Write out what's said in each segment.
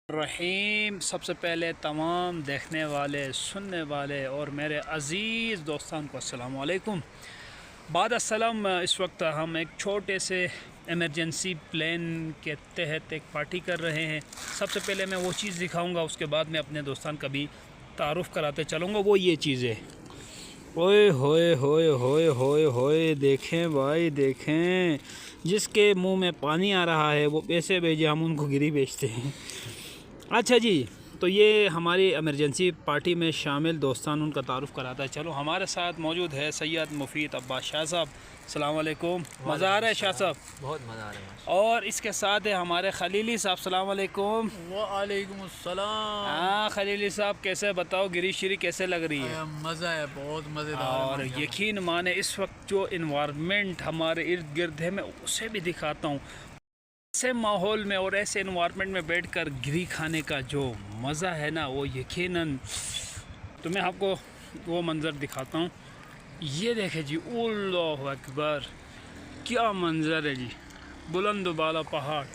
رحیم सबसे पहले तमाम देखने वाले सुनने वाले और मेरे अज़ीज़ दोस्तान को अस्सलाम वालेकुम। बाद अस्सलाम, इस वक्त हम एक छोटे से एमरजेंसी प्लान के तहत एक पार्टी कर रहे हैं। सबसे पहले मैं वो चीज़ दिखाऊंगा, उसके बाद मैं अपने दोस्तान का भी तारुफ़ कराते चलूँगा। वो ये चीज़ें, ओए होए होए होए होए होए, देखें भाई देखें, जिसके मुंह में पानी आ रहा है वो पैसे भेजे, हम उनको गिरी बेचते हैं। अच्छा जी, तो ये हमारी एमरजेंसी पार्टी में शामिल दोस्तान, उनका तारुफ़ कराता है। चलो, हमारे साथ मौजूद है सैयद मुफीद अब्बास शाह साहब। अस्सलाम वालेकुम। मज़ा आ रहा है शाह साहब? बहुत मज़ा आ रहा है। और इसके साथ है हमारे खलीली साहब। अस्सलाम वालेकुम। वालेकुम अस्सलाम। हाँ खलीली साहब, कैसे बताओ, गिरी शिरी कैसे लग रही है? मज़ा है, बहुत मज़ेदार। और यकीन माने इस वक्त जो इन्वायरमेंट हमारे इर्द गिर्द है, मैं उसे भी दिखाता हूँ। ऐसे माहौल में और ऐसे इन्वायरमेंट में बैठकर गिरी खाने का जो मज़ा है ना, वो यकीनन, तो मैं आपको वो मंज़र दिखाता हूँ। ये देखें जी, अल्लाहु अकबर, क्या मंज़र है जी। बुलंद बाला पहाड़,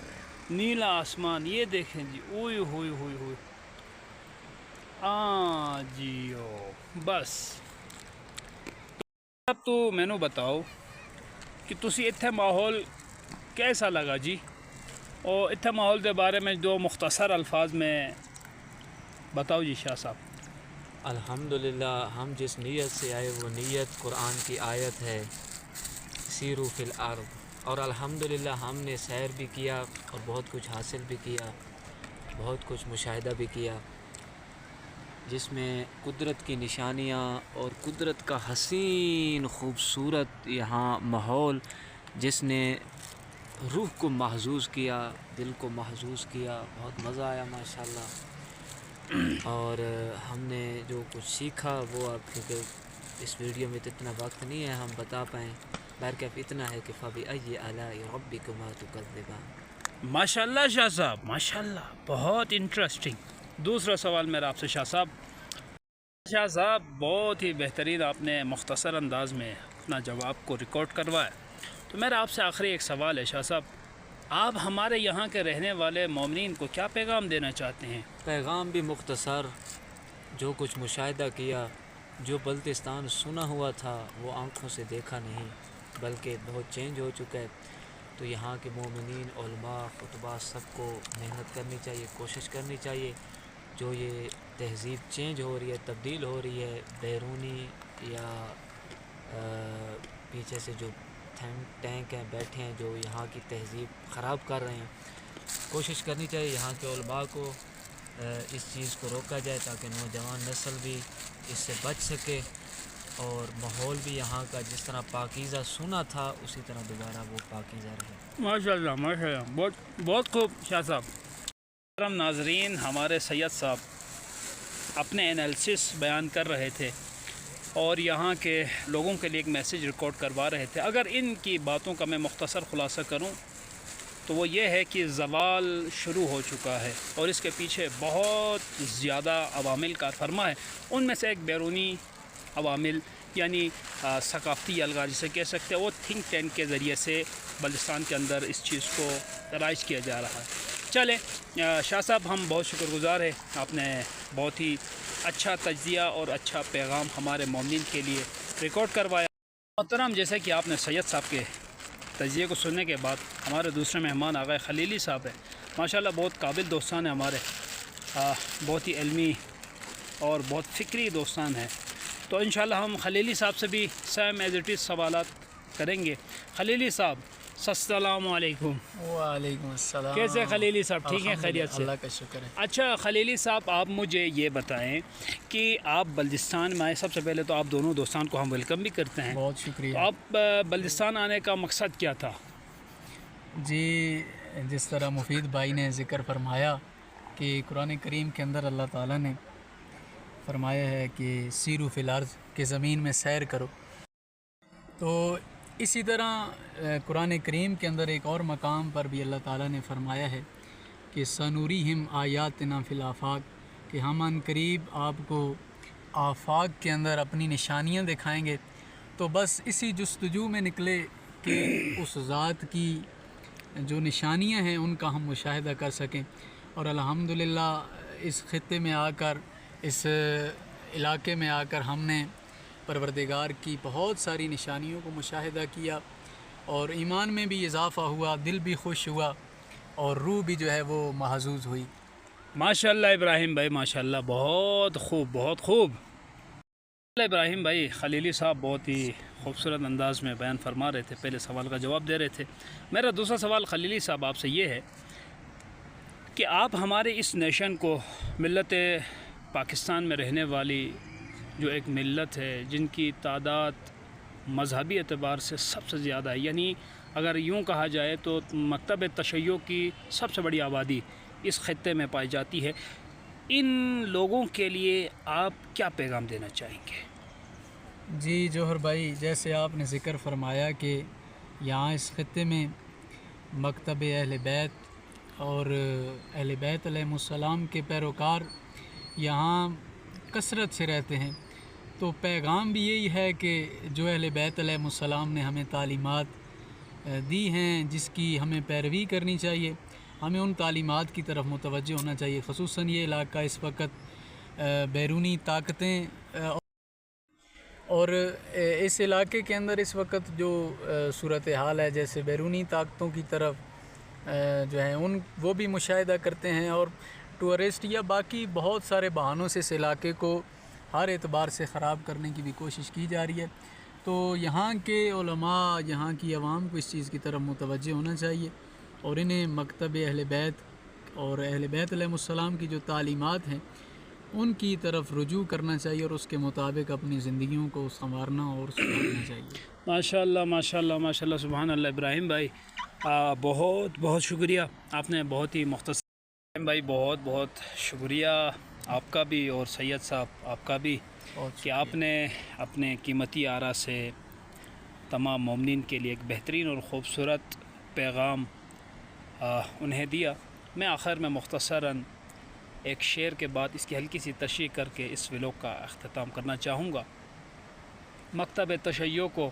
नीला आसमान, ये देखें जी। ओए होए होए होए, जी ओ बस। अब तो मैनू बताओ कि तुसी इत्थे माहौल कैसा लगा जी, और इत्थे माहौल के बारे में दो मुख्तसर अल्फाज में बताओ जी शाह साहब। अल्हम्दुलिल्लाह, हम जिस नीयत से आए वो नीयत कुरान की आयत है, सीरू फिल अर्द। और अल्हम्दुलिल्लाह हमने सैर भी किया और बहुत कुछ हासिल भी किया, बहुत कुछ मुशाहिदा भी किया, जिसमें कुदरत की निशानियाँ और कुदरत का हसीन खूबसूरत यहाँ माहौल, जिसने रूह को महसूस किया, दिल को महसूस किया। बहुत मज़ा आया माशाल्लाह। और हमने जो कुछ सीखा वो अब, क्योंकि इस वीडियो में तो इतना वक्त नहीं है हम बता पाएँ, बहरकैफ इतना है कि फ़बी आलाई रब्बिकुमा तुकज़्ज़िबान। माशाल्लाह शाह साहब, माशाल्लाह, बहुत इंटरेस्टिंग। दूसरा सवाल मेरा आपसे शाह साहब। शाह साहब, बहुत ही बेहतरीन आपने मुख्तसर अंदाज में अपना जवाब को रिकॉर्ड करवाया। तो मेरा आपसे आखिरी एक सवाल है शाह साहब, आप हमारे यहाँ के रहने वाले मोमिनीन को क्या पैगाम देना चाहते हैं? पैगाम भी मुख्तसर, जो कुछ मुशाहिदा किया, जो बल्तिस्तान सुना हुआ था वो आँखों से देखा नहीं, बल्कि बहुत चेंज हो चुका है। तो यहाँ के मोमिनीन, उलमा, खुतबा, सबको मेहनत करनी चाहिए, कोशिश करनी चाहिए। जो ये तहज़ीब चेंज हो रही है, तब्दील हो रही है, बैरूनी या पीछे से जो टैंक हैं बैठे हैं, जो यहाँ की तहज़ीब ख़राब कर रहे हैं, कोशिश करनी चाहिए यहाँ के उलमा को इस चीज़ को रोका जाए, ताकि नौजवान नस्ल भी इससे बच सके और माहौल भी यहाँ का जिस तरह पाकीज़ा सुना था उसी तरह दोबारा वो पाकीज़ा रहे। माशाल्लाह माशाल्लाह, बहुत बहुत खूब शाह साहब। करम नाजरीन, हमारे सैयद साहब अपने एनालिसिस बयान कर रहे थे और यहाँ के लोगों के लिए एक मैसेज रिकॉर्ड करवा रहे थे। अगर इनकी बातों का मैं मुख्तसर ख़ुलासा करूँ तो वो ये है कि ज़वाल शुरू हो चुका है और इसके पीछे बहुत ज़्यादा अवामिल कार फरमा है। उनमें से एक बैरूनी अवामिल, यानी सकाफ़ती अलगा जिसे कह सकते हैं, वो थिंक टैंक के ज़रिए से बल्तिस्तान के अंदर इस चीज़ को राइज किया जा रहा है। चले शाह साहब, हम बहुत शुक्रगुज़ार हैं, आपने बहुत ही अच्छा तज्ज़िया और अच्छा पैगाम हमारे मोमिन के लिए रिकॉर्ड करवाया। मोहतरम, जैसे कि आपने सैयद साहब के तज्ज़िये को सुनने के बाद हमारे दूसरे मेहमान आ गए खलीली साहब हैं। माशाल्लाह बहुत काबिल दोस्तान हैं हमारे, बहुत ही इल्मी और बहुत फ़िक्री दोस्तान हैं। तो इंशाल्लाह हम खलीली साहब से भी सेम एज़ इट इज़ सवालात करेंगे। खलीली साहब, अस्सलाम वालेकुम। वालेकुम अस्सलाम। कैसे खलीली साहब, ठीक हैं, खैरियत से? अल्लाह का शुक्र है। अच्छा खलीली साहब, आप मुझे ये बताएं कि आप बल्तिस्तान में आए। सबसे पहले तो आप दोनों दोस्तान को हम वेलकम भी करते हैं। बहुत शुक्रिया। तो आप बल्तिस्तान आने का मकसद क्या था? जी, जिस तरह मुफीद भाई ने ज़िक्र फरमाया कि कुरान करीम के अंदर अल्लाह ताला ने फरमाया है कि सीरू फिल अर्ज़, के ज़मीन में सैर करो, तो इसी तरह कुरान करीम के अंदर एक और मकाम पर भी अल्लाह ताला ने फरमाया है कि सनूरीहिम आयातिना फिल आफाक, कि हम अन करीब आपको आफाक के अंदर अपनी निशानियां दिखाएंगे। तो बस इसी जुस्तजू में निकले कि उस ज़ात की जो निशानियां हैं उनका हम मुशाहिदा कर सकें। اور الحمدللہ اس خطے میں آ کر، اس علاقے میں آ کر ہم نے پروردگار کی بہت ساری نشانیوں کو مشاہدہ کیا، اور ایمان میں بھی اضافہ ہوا، دل بھی خوش ہوا، اور روح بھی جو ہے وہ محظوظ ہوئی۔ ماشاءاللہ ابراہیم بھائی، ماشاءاللہ، بہت خوب، بہت خوب۔ ابراہیم بھائی، خلیلی صاحب بہت ہی خوبصورت انداز میں بیان فرما رہے تھے، پہلے سوال کا جواب دے رہے تھے۔ میرا دوسرا سوال خلیلی صاحب آپ سے یہ ہے کہ آپ ہمارے اس نیشن کو، ملت پاکستان میں رہنے والی جو ایک ملت ہے جن کی تعداد مذہبی اعتبار سے سب سے زیادہ ہے، یعنی اگر یوں کہا جائے تو مکتب تشیع کی سب سے بڑی آبادی اس خطے میں پائی جاتی ہے، ان لوگوں کے لیے آپ کیا پیغام دینا چاہیں گے؟ جی جوہر بھائی، جیسے آپ نے ذکر فرمایا کہ یہاں اس خطے میں مکتب اہل بیت اور اہل بیت علیہ السلام کے پیروکار یہاں کثرت سے رہتے ہیں، تو پیغام بھی یہی ہے کہ جو اہل بیت علیہ السلام نے ہمیں تعلیمات دی ہیں، جس کی ہمیں پیروی کرنی چاہیے، ہمیں ان تعلیمات کی طرف متوجہ ہونا چاہیے۔ خصوصاً یہ علاقہ اس وقت بیرونی طاقتیں اور اس علاقے کے اندر اس وقت جو صورتحال ہے، جیسے بیرونی طاقتوں کی طرف جو ہیں وہ بھی مشاہدہ کرتے ہیں، اور ٹورسٹ یا باقی بہت سارے بہانوں سے اس علاقے کو ہر اعتبار سے خراب کرنے کی بھی کوشش کی جا رہی ہے۔ تو یہاں کے علماء، یہاں کی عوام کو اس چیز کی طرف متوجہ ہونا چاہیے، اور انہیں مکتب اہل بیت اور اہل بیت علیہ السلام کی جو تعلیمات ہیں ان کی طرف رجوع کرنا چاہیے، اور اس کے مطابق اپنی زندگیوں کو سنوارنا اور سدھارنا چاہیے۔ ماشاءاللہ، ماشاءاللہ، ماشاءاللہ، سبحان اللہ۔ ابراہیم بھائی بہت بہت شکریہ، آپ نے بہت ہی مختصر، ابراہیم بھائی بہت بہت شکریہ آپ کا بھی اور سید صاحب آپ کا بھی، کہ آپ نے اپنے قیمتی آرا سے تمام مومنین کے لیے ایک بہترین اور خوبصورت پیغام انہیں دیا۔ میں آخر میں مختصراً ایک شعر کے بعد اس کی ہلکی سی تشریح کر کے اس ولاگ کا اختتام کرنا چاہوں گا۔ مکتب تشیع کو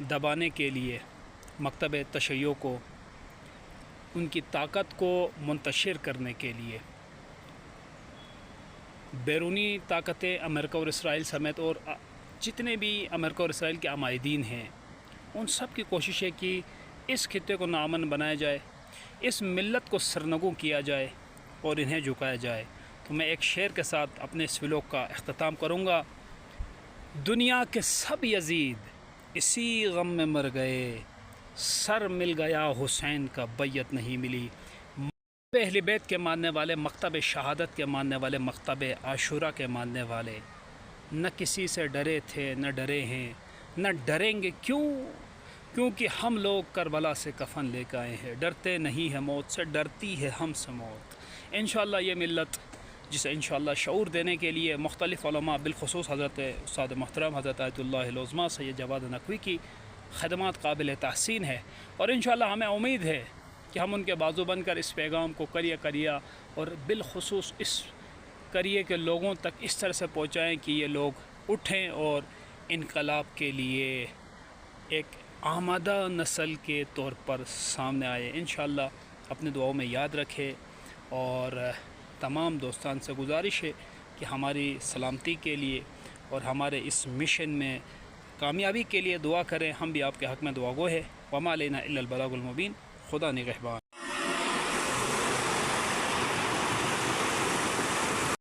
دبانے کے لیے، مکتب تشیع کو ان کی طاقت کو منتشر کرنے کے لیے بیرونی طاقتیں امریکہ اور اسرائیل سمیت اور جتنے بھی امریکہ اور اسرائیل کے عمائدین ہیں، ان سب کی کوشش ہے کہ اس خطے کو ناامن بنایا جائے، اس ملت کو سرنگوں کیا جائے اور انہیں جھکایا جائے۔ تو میں ایک شعر کے ساتھ اپنے اس ولاگ کا اختتام کروں گا۔ دنیا کے سب یزید اسی غم میں مر گئے، سر مل گیا حسین کا بیعت نہیں ملی۔ اہل بیت کے ماننے والے، مکتب شہادت کے ماننے والے، مکتب عاشورہ کے ماننے والے نہ کسی سے ڈرے تھے، نہ ڈرے ہیں، نہ ڈریں گے۔ کیونکہ ہم لوگ کربلا سے کفن لے کے آئے ہیں، ڈرتے نہیں ہیں موت سے، ڈرتی ہے ہم سے موت۔ انشاءاللہ یہ ملت جسے انشاءاللہ شعور دینے کے لیے مختلف علماء، بالخصوص حضرت استاد محترم حضرت آیت اللہ العظمیٰ سید جواد نقوی کی خدمات قابل تحسین ہے، اور انشاءاللہ ہمیں امید ہے کہ ہم ان کے بازو بن کر اس پیغام کو کریہ اور بالخصوص اس کریے کے لوگوں تک اس طرح سے پہنچائیں کہ یہ لوگ اٹھیں اور انقلاب کے لیے ایک آمادہ نسل کے طور پر سامنے آئے۔ انشاءاللہ اپنے دعاؤں میں یاد رکھے، اور تمام دوستان سے گزارش ہے کہ ہماری سلامتی کے لیے اور ہمارے اس مشن میں کامیابی کے لیے دعا کریں۔ ہم بھی آپ کے حق میں دعا گو ہے۔ وما علینا الا البلاغ المبین۔ خدا نگہبان۔